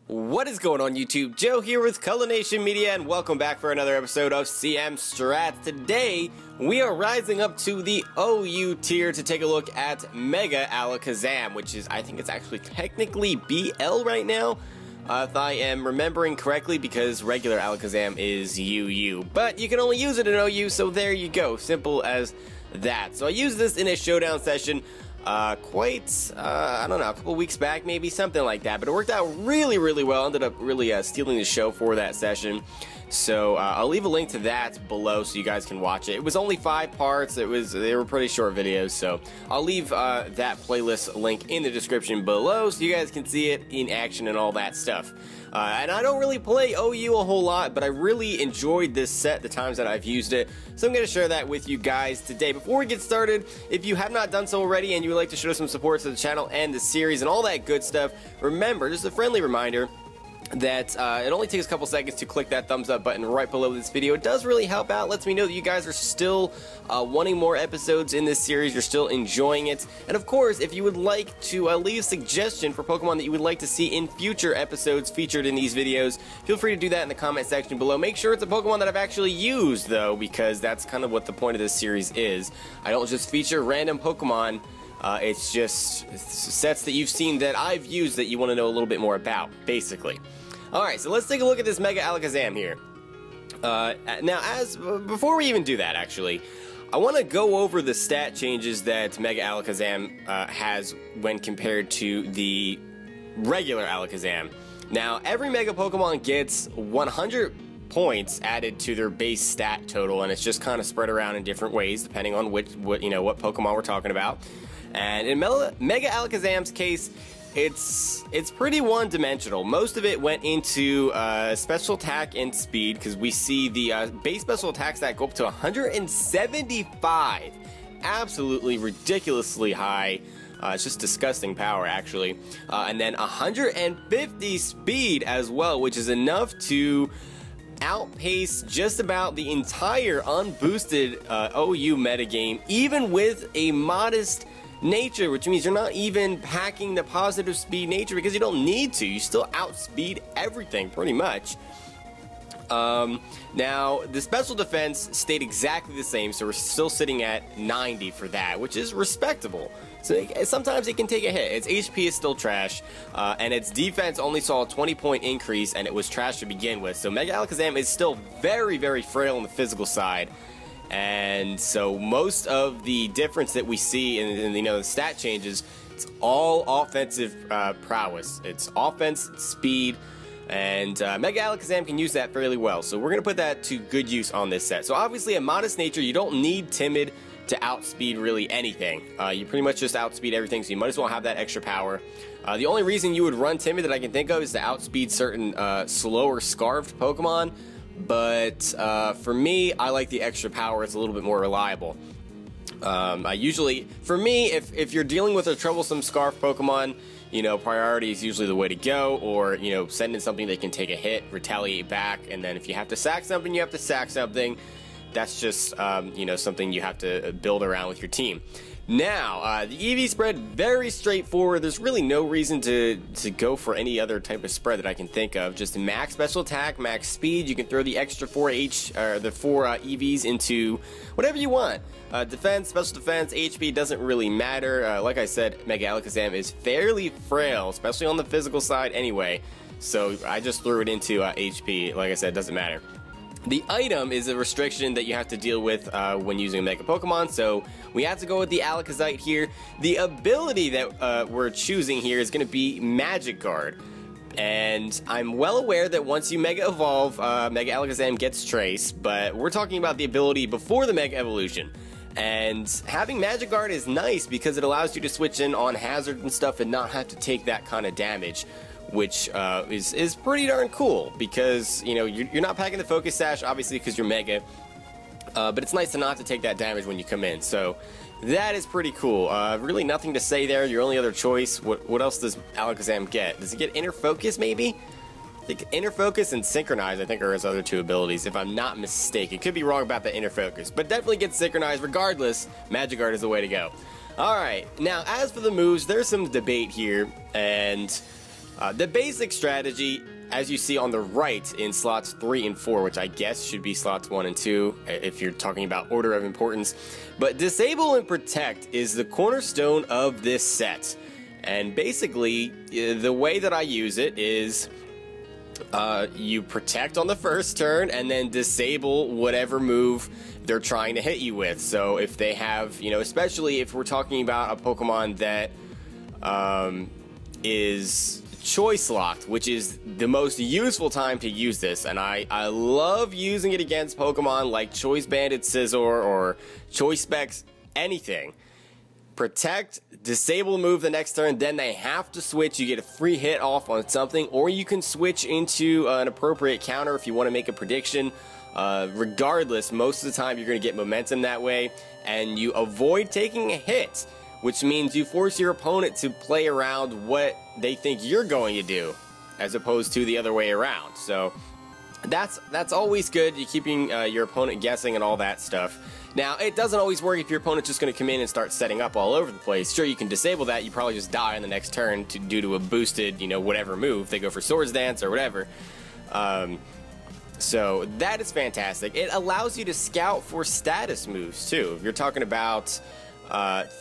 What is going on YouTube? Joe here with Color Nation Media and welcome back for another episode of CM Strats. Today we are rising up to the OU tier to take a look at Mega-Alakazam, which is, I think it's actually technically BL right now, if I am remembering correctly, because regular Alakazam is UU. But you can only use it in OU, so there you go. Simple as that. So I used this in a showdown session I don't know, a couple weeks back, maybe, something like that. But it worked out really, really well. Ended up really stealing the show for that session. So I'll leave a link to that below so you guys can watch it. It was only 5 parts. They were pretty short videos. So I'll leave that playlist link in the description below so you guys can see it in action and all that stuff. And I don't really play OU a whole lot, but I really enjoyed this set the times that I've used it. So I'm going to share that with you guys today. Before we get started, if you have not done so already and you would like to show some support to the channel and the series and all that good stuff, remember, just a friendly reminder, that it only takes a couple seconds to click that thumbs up button right below this video. It does really help out, lets me know that you guys are still wanting more episodes in this series, you're still enjoying it. And of course, if you would like to leave a suggestion for Pokemon that you would like to see in future episodes featured in these videos, feel free to do that in the comment section below. Make sure it's a Pokemon that I've actually used though, because that's kind of what the point of this series is. I don't just feature random Pokemon. It's sets that you've seen that I've used that you want to know a little bit more about, basically. Alright, so let's take a look at this Mega-Alakazam here. Now, before we even do that, actually, I want to go over the stat changes that Mega-Alakazam has when compared to the regular Alakazam. Now, every Mega Pokemon gets 100 points added to their base stat total, and it's just kind of spread around in different ways depending on what Pokemon we're talking about. And in Mega-Alakazam's case, it's pretty one-dimensional. Most of it went into special attack and speed, because we see the base special attack stat go up to 175. Absolutely ridiculously high. It's just disgusting power, actually. And then 150 speed as well, which is enough to outpace just about the entire unboosted OU metagame, even with a modest nature, which means you're not even packing the positive speed nature because you don't need to. You still outspeed everything pretty much. Now the special defense stayed exactly the same, so we're still sitting at 90 for that, which is respectable. So sometimes it can take a hit. Its HP is still trash, and its defense only saw a 20-point increase, and it was trash to begin with. So Mega-Alakazam is still very, very frail on the physical side. And so most of the difference that we see in the stat changes, it's all offensive prowess. It's offense, speed, and Mega-Alakazam can use that fairly well. So we're going to put that to good use on this set. So obviously a modest nature, you don't need timid to outspeed really anything. You pretty much just outspeed everything, so you might as well have that extra power. The only reason you would run timid that I can think of is to outspeed certain slower scarfed Pokemon. But for me, I like the extra power. It's a little bit more reliable. For me, if you're dealing with a troublesome Scarf Pokemon, priority is usually the way to go, or, send in something that can take a hit, retaliate back, and then if you have to sack something, you have to sack something. That's just, something you have to build around with your team. Now, the EV spread, very straightforward. There's really no reason to go for any other type of spread that I can think of. Just max special attack, max speed. You can throw the extra 4 EVs into whatever you want. Defense, special defense, HP doesn't really matter. Like I said, Mega-Alakazam is fairly frail, especially on the physical side anyway. So I just threw it into HP. Like I said, it doesn't matter. The item is a restriction that you have to deal with when using a Mega Pokemon, so we have to go with the Alakazite here. The ability that we're choosing here is going to be Magic Guard. And I'm well aware that once you Mega Evolve, Mega-Alakazam gets Trace, but we're talking about the ability before the Mega Evolution. And having Magic Guard is nice because it allows you to switch in on Hazard and stuff and not have to take that kind of damage, which is pretty darn cool because, you're not packing the Focus Sash, obviously, because you're Mega, but it's nice to not have to take that damage when you come in, so that is pretty cool. Really nothing to say there. Your only other choice, what else does Alakazam get? Does it get Inner Focus, maybe? I think Inner Focus and Synchronize, I think, are his other 2 abilities, if I'm not mistaken. Could be wrong about the Inner Focus, but definitely gets Synchronized. Regardless, Magic Guard is the way to go. Alright, now as for the moves, there's some debate here, and The basic strategy, as you see on the right in slots 3 and 4, which I guess should be slots 1 and 2 if you're talking about order of importance, but disable and protect is the cornerstone of this set. And basically, the way that I use it is you protect on the first turn and then disable whatever move they're trying to hit you with. So if they have, you know, especially if we're talking about a Pokemon that is choice locked, which is the most useful time to use this, and I love using it against Pokemon like Choice Banded Scizor or Choice Specs, anything. Protect, disable move the next turn, then they have to switch. You get a free hit off on something, or you can switch into an appropriate counter if you want to make a prediction. Regardless, most of the time you're going to get momentum that way, and you avoid taking a hit, which means you force your opponent to play around what they think you're going to do, as opposed to the other way around. So that's always good. You're keeping your opponent guessing and all that stuff. Now, it doesn't always work if your opponent's just going to come in and start setting up all over the place. Sure, you can disable that. You probably just die on the next turn due to a boosted, you know, whatever move. They go for Swords Dance or whatever. So that is fantastic. It allows you to scout for status moves, too. If you're talking about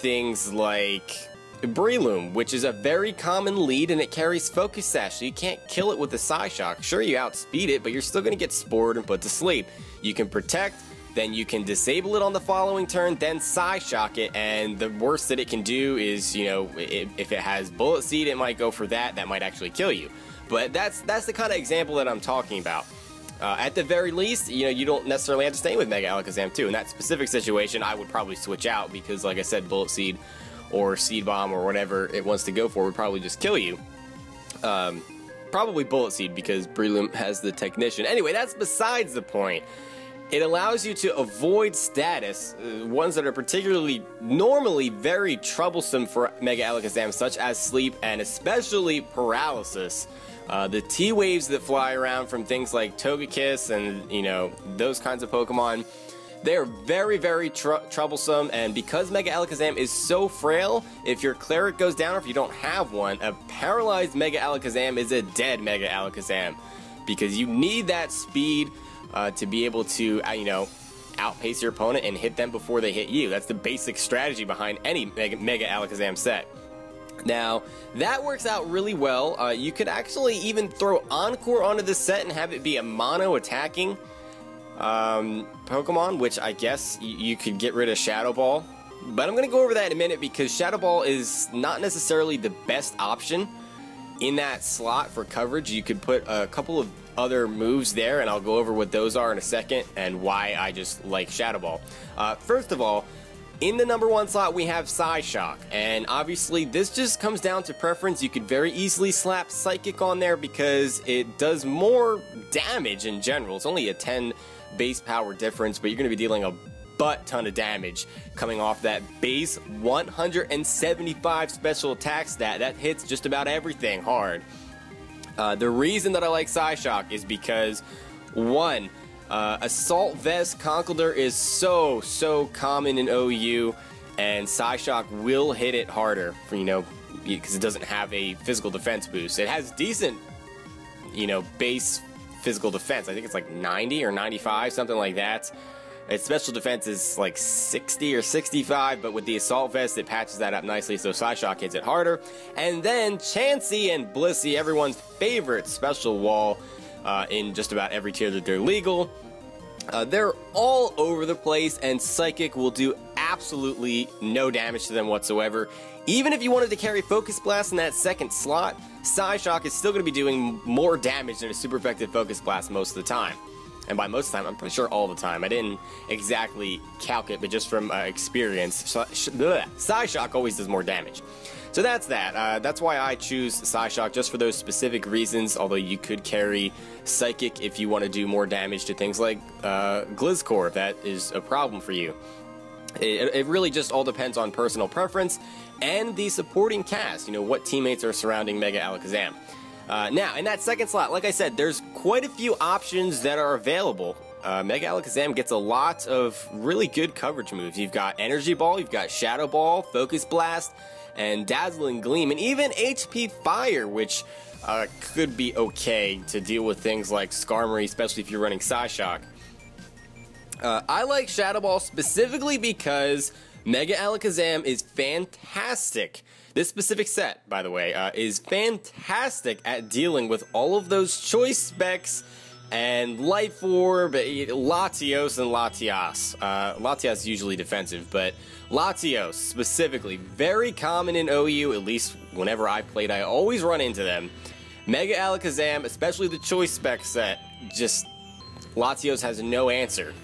things like Breloom, which is a very common lead, and it carries Focus Sash, so you can't kill it with the Psyshock. Sure, you outspeed it, but you're still going to get Spored and put to sleep. You can protect, then you can disable it on the following turn, then Psyshock it, and the worst that it can do is, you know, if it has Bullet Seed, it might go for that. That might actually kill you. But that's the kind of example that I'm talking about. At the very least, you know, you don't necessarily have to stay with Mega-Alakazam too. In that specific situation, I would probably switch out because, like I said, Bullet Seed or Seed Bomb or whatever it wants to go for would probably just kill you. Probably Bullet Seed because Breloom has the Technician. Anyway, that's besides the point. It allows you to avoid status, ones that are particularly normally very troublesome for Mega-Alakazam, such as Sleep and especially Paralysis. The T-Waves that fly around from things like Togekiss and, you know, those kinds of Pokemon, they're very, very troublesome, and because Mega-Alakazam is so frail, if your Cleric goes down or if you don't have one, a paralyzed Mega-Alakazam is a dead Mega-Alakazam, because you need that speed to be able to, you know, outpace your opponent and hit them before they hit you. That's the basic strategy behind any Mega-Alakazam set. Now, that works out really well. You could actually even throw Encore onto this set and have it be a mono-attacking Pokemon, which I guess you could get rid of Shadow Ball. But I'm going to go over that in a minute because Shadow Ball is not necessarily the best option in that slot for coverage. You could put a couple of other moves there, and I'll go over what those are in a second and why I just like Shadow Ball. First of all, in the number 1 slot, we have Psyshock, and obviously this just comes down to preference. You could very easily slap Psychic on there because it does more damage in general. It's only a 10 base power difference, but you're going to be dealing a butt ton of damage coming off that base 175 special attack stat. That hits just about everything hard. The reason that I like Psyshock is because, one, Assault Vest Conkeldurr is so common in OU, and Psyshock will hit it harder, for, you know, because it doesn't have a physical defense boost. It has decent, you know, base physical defense. I think it's like 90 or 95, something like that. Its special defense is like 60 or 65, but with the Assault Vest, it patches that up nicely, so Psyshock hits it harder. And then Chansey and Blissey, everyone's favorite special wall in just about every tier that they're legal. They're all over the place, and Psychic will do absolutely no damage to them whatsoever. Even if you wanted to carry Focus Blast in that second slot, Psyshock is still going to be doing more damage than a super effective Focus Blast most of the time. And by most of the time, I'm pretty sure all the time. I didn't exactly calc it, but just from experience, Psyshock always does more damage. So that's that. That's why I choose Psyshock, just for those specific reasons, although you could carry Psychic if you want to do more damage to things like Gliscor, if that is a problem for you. It really just all depends on personal preference and the supporting cast, you know, what teammates are surrounding Mega-Alakazam. Now, in that second slot, like I said, there's quite a few options that are available. Mega-Alakazam gets a lot of really good coverage moves. You've got Energy Ball, you've got Shadow Ball, Focus Blast, and Dazzling Gleam, and even HP Fire, which could be okay to deal with things like Skarmory, especially if you're running Psyshock. I like Shadow Ball specifically because Mega-Alakazam is fantastic. This specific set, by the way, is fantastic at dealing with all of those choice specs and Life Orb, Latios, and Latias. Latias is usually defensive, but Latios specifically, very common in OU, at least whenever I played, I always run into them. Mega-Alakazam, especially the choice spec set, just Latios has no answer.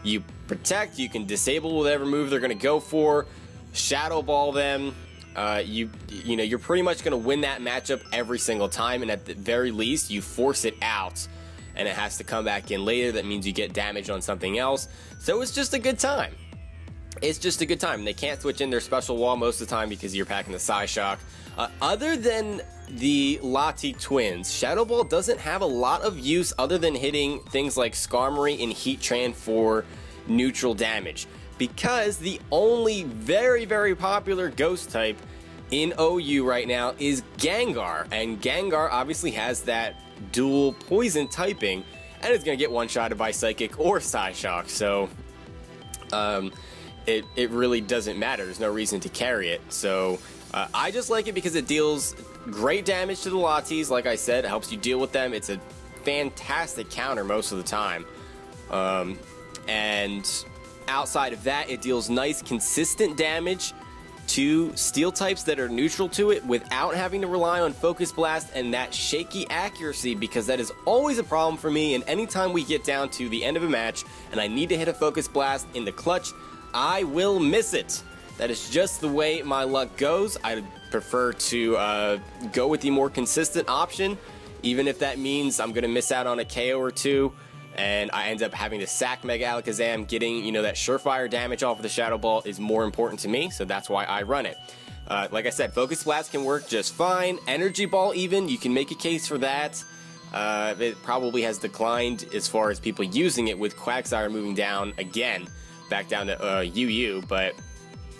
You protect, you can disable whatever move they're going to go for, Shadow Ball them, you know, you're pretty much going to win that matchup every single time, and at the very least, you force it out, and it has to come back in later. That means you get damage on something else, so it's just a good time. It's just a good time. They can't switch in their special wall most of the time because you're packing the Psyshock. Other than the Lati twins, Shadow Ball doesn't have a lot of use other than hitting things like Skarmory and Heatran for neutral damage, because the only very, very popular ghost type in OU right now is Gengar, and Gengar obviously has that dual poison typing, and it's going to get one-shotted by Psychic or Psyshock, so it really doesn't matter. There's no reason to carry it, so I just like it because it deals great damage to the Latis. Like I said, it helps you deal with them. It's a fantastic counter most of the time. And outside of that, it deals nice, consistent damage to steel types that are neutral to it without having to rely on Focus Blast and that shaky accuracy, because that is always a problem for me. And anytime we get down to the end of a match and I need to hit a Focus Blast in the clutch, I will miss it. That is just the way my luck goes. I prefer to go with the more consistent option, even if that means I'm going to miss out on a KO or two, and I end up having to sack Mega-Alakazam. Getting, you know, that surefire damage off of the Shadow Ball is more important to me, so that's why I run it. Like I said, Focus Blast can work just fine. Energy Ball even, you can make a case for that. It probably has declined as far as people using it with Quagsire moving down again, back down to UU, but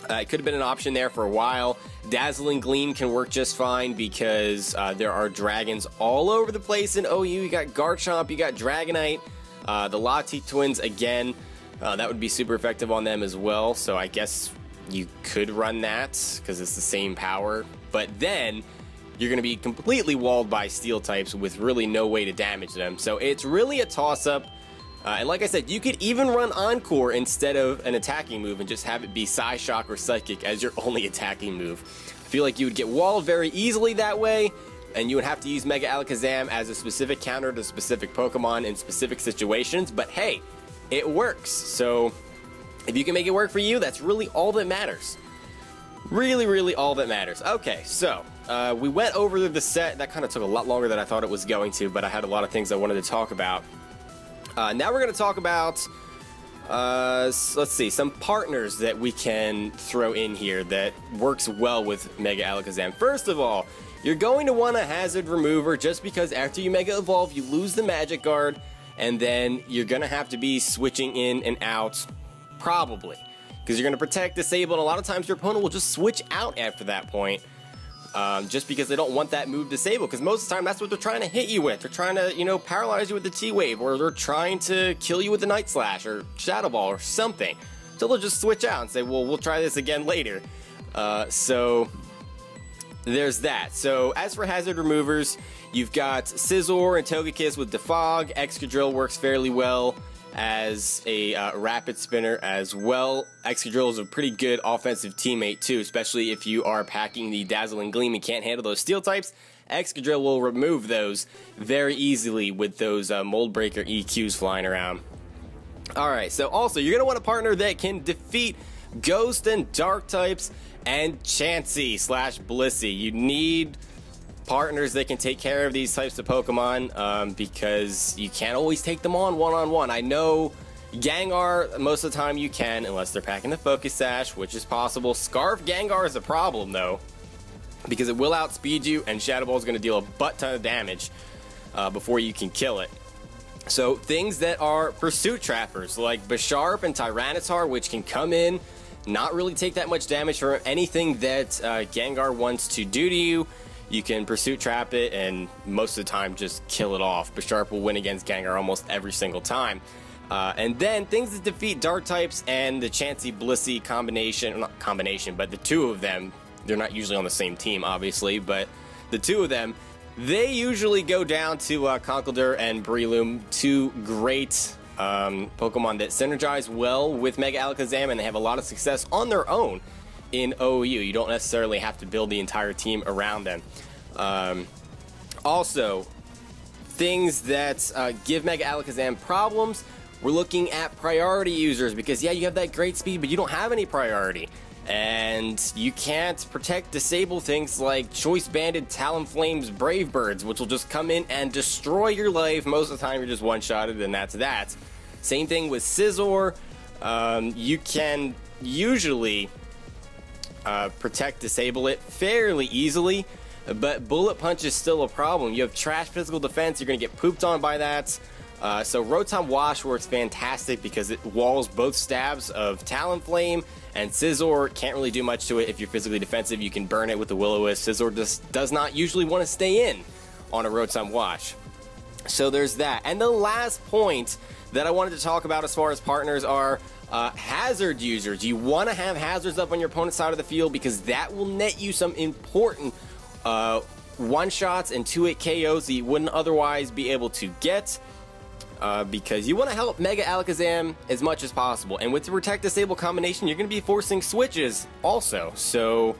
it could have been an option there for a while. Dazzling Gleam can work just fine because there are dragons all over the place in OU. You got Garchomp, you got Dragonite, the Lati twins again. That would be super effective on them as well, so I guess you could run that because it's the same power. But then you're going to be completely walled by steel types with really no way to damage them. So it's really a toss-up. And like I said, you could even run Encore instead of an attacking move and just have it be Psyshock or Psychic as your only attacking move. I feel like you would get walled very easily that way, and you would have to use Mega-Alakazam as a specific counter to specific Pokemon in specific situations, but hey, it works. So if you can make it work for you, that's really all that matters. Really, really all that matters. Okay, so we went over the set. That kind of took a lot longer than I thought it was going to, but I had a lot of things I wanted to talk about. Now we're going to talk about, let's see, some partners that we can throw in here that works well with Mega-Alakazam. First of all, you're going to want a Hazard Remover just because after you Mega Evolve, you lose the Magic Guard, and then you're going to have to be switching in and out, probably, because you're going to protect, disable, and a lot of times your opponent will just switch out after that point. Just because they don't want that move disabled, because most of the time that's what they're trying to hit you with. They're trying to, you know, paralyze you with the T-Wave, or they're trying to kill you with the Night Slash or Shadow Ball or something. So they'll just switch out and say, well, we'll try this again later. So there's that. So as for hazard removers, you've got Scizor and Togekiss with Defog. Excadrill works fairly well as a rapid spinner as well. Excadrill is a pretty good offensive teammate too, especially if you are packing the Dazzling Gleam and can't handle those steel types. Excadrill will remove those very easily with those Mold Breaker EQs flying around. Alright, so also you're going to want a partner that can defeat Ghost and Dark types and Chansey / Blissey. You need partners that can take care of these types of Pokemon because you can't always take them on one-on-one. I know Gengar, most of the time you can, unless they're packing the Focus Sash, which is possible. Scarf Gengar is a problem, though, because it will outspeed you, and Shadow Ball is going to deal a butt-ton of damage before you can kill it. So things that are Pursuit Trappers, like Bisharp and Tyranitar, which can come in not really take that much damage from anything that Gengar wants to do to you. You can Pursuit Trap it, and most of the time just kill it off. Bisharp will win against Gengar almost every single time. And then things that defeat Dark types and the Chansey Blissey combination, not combination, but the two of them, they're not usually on the same team, obviously, but the two of them, they usually go down to Conkeldurr and Breloom, two great Pokemon that synergize well with Mega-Alakazam, and they have a lot of success on their own in OU. You don't necessarily have to build the entire team around them. Also, things that give Mega-Alakazam problems, we're looking at priority users, because yeah, you have that great speed, but you don't have any priority. And you can't protect, disable things like Choice Banded Talonflame's Brave Birds, which will just come in and destroy your life. Most of the time you're just one-shotted, and that's that. Same thing with Scizor. You can usually protect, disable it fairly easily, but Bullet Punch is still a problem. You have trash physical defense, you're going to get pooped on by that. So Rotom Wash works fantastic because it walls both stabs of Talonflame, and Scizor can't really do much to it. If you're physically defensive, you can burn it with the Will-O-Wisp. Scizor just does not usually want to stay in on a Rotom Wash. So there's that. And the last point that I wanted to talk about as far as partners are hazard users. You want to have hazards up on your opponent's side of the field, because that will net you some important one-shots and 2-hit KOs that you wouldn't otherwise be able to get. Because you want to help Mega-Alakazam as much as possible. And with the Protect Disable combination, you're going to be forcing switches also. So,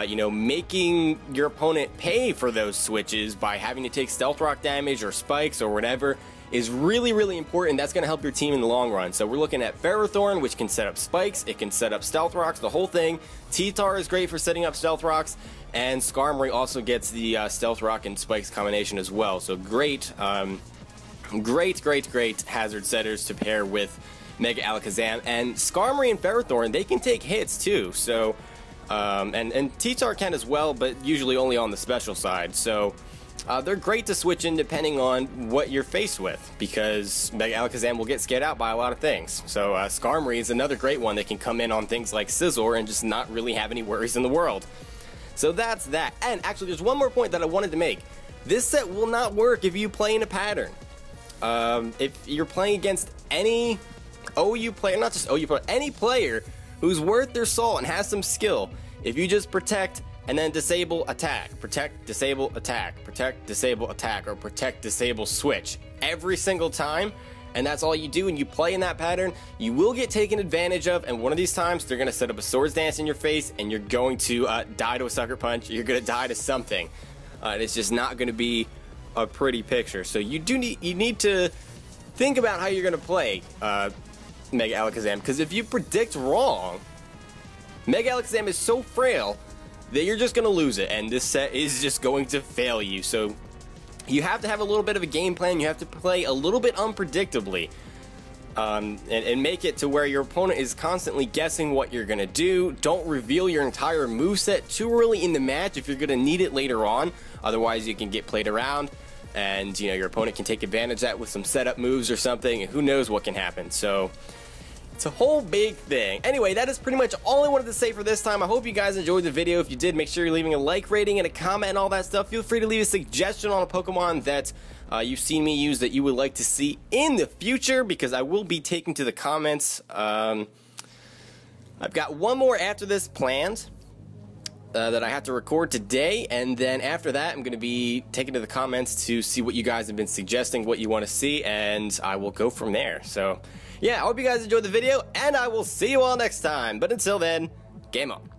you know, making your opponent pay for those switches by having to take Stealth Rock damage or spikes or whatever is really, really important. That's going to help your team in the long run. So we're looking at Ferrothorn, which can set up spikes. It can set up Stealth Rocks, the whole thing. T-Tar is great for setting up Stealth Rocks. And Skarmory also gets the Stealth Rock and spikes combination as well. So great... Great hazard setters to pair with Mega-Alakazam. And Skarmory and Ferrothorn, they can take hits too. So, and T-Tar can as well, but usually only on the special side. So, they're great to switch in depending on what you're faced with, because Mega-Alakazam will get scared out by a lot of things. So, Skarmory is another great one that can come in on things like Scizor and just not really have any worries in the world. So that's that. And actually, there's one more point that I wanted to make. This set will not work if you play in a pattern. If you're playing against any OU player, not just OU player, any player who's worth their salt and has some skill, if you just protect and then disable attack, protect, disable attack, protect, disable attack, or protect, disable switch every single time, and that's all you do and you play in that pattern, you will get taken advantage of, and one of these times they're going to set up a Swords Dance in your face and you're going to die to a Sucker Punch, you're going to die to something. It's just not going to be a pretty picture. So you need to think about how you're going to play Mega-Alakazam, because if you predict wrong, Mega-Alakazam is so frail that you're just going to lose it, and this set is just going to fail you. So you have to have a little bit of a game plan. You have to play a little bit unpredictably, and make it to where your opponent is constantly guessing what you're going to do. Don't reveal your entire moveset too early in the match if you're going to need it later on. Otherwise, you can get played around, and you know your opponent can take advantage of that with some setup moves or something, and who knows what can happen. So it's a whole big thing. Anyway, that is pretty much all I wanted to say for this time. I hope you guys enjoyed the video. If you did, make sure you're leaving a like, rating, and a comment and all that stuff. Feel free to leave a suggestion on a Pokemon that you've seen me use that you would like to see in the future, because I will be taking to the comments. I've got one more after this planned that I have to record today, and then after that I'm going to be taking to the comments to see what you guys have been suggesting, what you want to see, and I will go from there. So yeah, I hope you guys enjoyed the video, and I will see you all next time. But until then, game on.